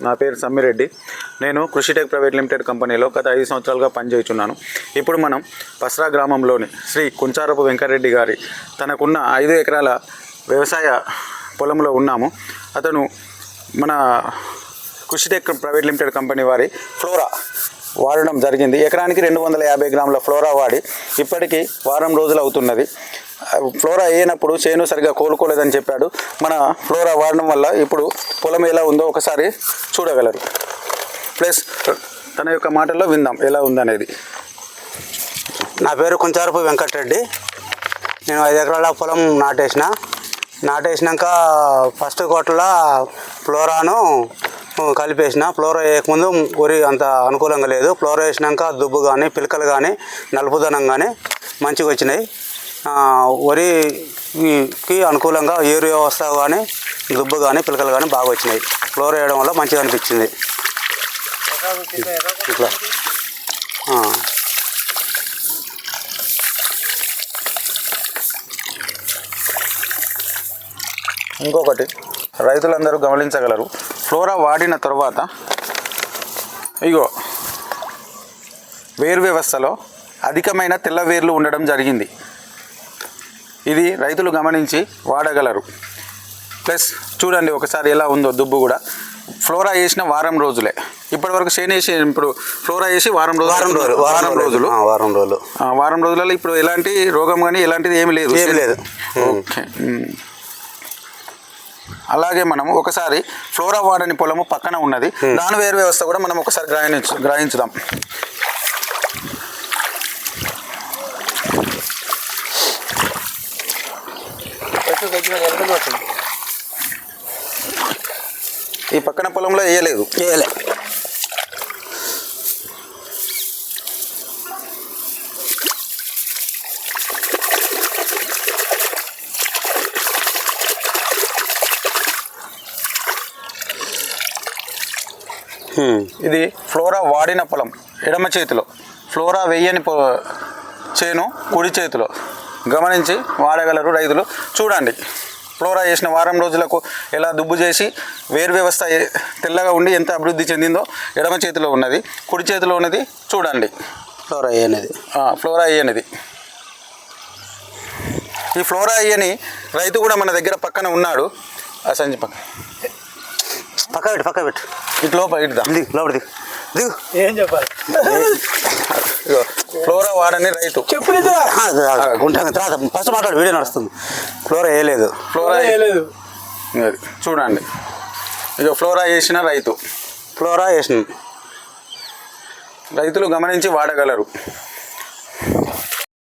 నా పేరు సమ్మిరెడ్డి. నేను కృషిటెక్ ప్రైవేట్ లిమిటెడ్ కంపెనీలో గత 5 సంవత్సరాలుగా పనిచేస్తున్నాను. ఇప్పుడు మనం పస్రా గ్రామంలోని శ్రీ కుంచారపు వెంకటరెడ్డి గారి తనకున్న 5 ఎకరాల వ్యవసాయ పొలంలో ఉన్నాము. అతను మన కృషిటెక్ ప్రైవేట్ లిమిటెడ్ కంపెనీ వారి ఫ్లోరా వాడడం జరిగింది. ఎకరానికి 250 గ్రాముల ఫ్లోరా వాడి ఇప్పటికీ వారం రోజులు అవుతున్నది. ఫ్లోరా వేయనప్పుడు చేను సరిగా కోలుకోలేదని చెప్పాడు. మన ఫ్లోరా వాడడం వల్ల ఇప్పుడు పొలం ఎలా ఉందో ఒకసారి చూడగలరు. ప్లస్ తన యొక్క మాటల్లో విందాం ఎలా ఉందనేది. నా పేరు కుంచారపు వెంకటరెడ్డి. నేను 5 ఎకరాల పొలం నాటేసినాక ఫస్ట్ కోటలో ఫ్లోరాను కలిపేసిన. ఫ్లోరా వేయకముందు వరి అంత అనుకూలంగా లేదు. ఫ్లోరా వేసినాక దుబ్బు కానీ పిలకలు కానీ నలుపుదనం కానీ మంచిగా వచ్చినాయి. వరికి అనుకూలంగా ఏరు వ్యవస్థ కానీ దుబ్బు కానీ పిలకలు కానీ బాగా వచ్చినాయి. ఫ్లోరా వేయడం వల్ల మంచిగా అనిపించింది. ఇట్లా ఇంకొకటి రైతులందరూ గమనించగలరు. ఫ్లోరా వాడిన తర్వాత ఇగో వేరు వ్యవస్థలో అధికమైన తెల్ల వేర్లు ఉండడం జరిగింది. ఇది రైతులు గమనించి వాడగలరు. ప్లస్ చూడండి ఒకసారి ఎలా ఉందో దుబ్బు కూడా. ఫ్లోరా వేసిన వారం రోజులే. ఇప్పటివరకు చేనేసి ఇప్పుడు ఫ్లోరా వేసి వారం రోజులలో ఇప్పుడు ఎలాంటి రోగం కానీ ఎలాంటిది ఏమి లేదు. ఓకే. అలాగే మనము ఒకసారి ఫ్లోరా వాడని పొలము పక్కన ఉన్నది. దాని వేరు వ్యవస్థ కూడా మనం ఒకసారి గ్రహించుదాం. ఈ పక్కన పొలంలో వేయలేదు. ఇది ఫ్లోరా వాడిన పొలం ఎడమ చేతిలో, ఫ్లోరా వేయని చేను కుడి చేతిలో. గమనించి వాడగలరు రైతులు. చూడండి ఫ్లోరా వేసిన వారం రోజులకు ఎలా దుబ్బు చేసి వేరు వ్యవస్థ తెల్లగా ఉండి ఎంత అభివృద్ధి చెందిందో ఎడమ చేతిలో ఉన్నది. కుడి చేతిలో ఉన్నది చూడండి ఫ్లోరా వేయనిది. ఈ ఫ్లోరా వేయని రైతు కూడా మన దగ్గర పక్కన ఉన్నాడు. ఆ సంచి పక్క పెట్టు ఇటు లోపల లోపలిది దిగు. ఏం చెప్పాలి? ఫ్లోరా వాడని రైతు తర్వాత ఫస్ట్ మాట్లాడు, వీడియో నడుస్తుంది. ఫ్లోరా వేయలేదు చూడండి. ఇక ఫ్లోరా వేసిన రైతులు గమనించి వాడగలరు.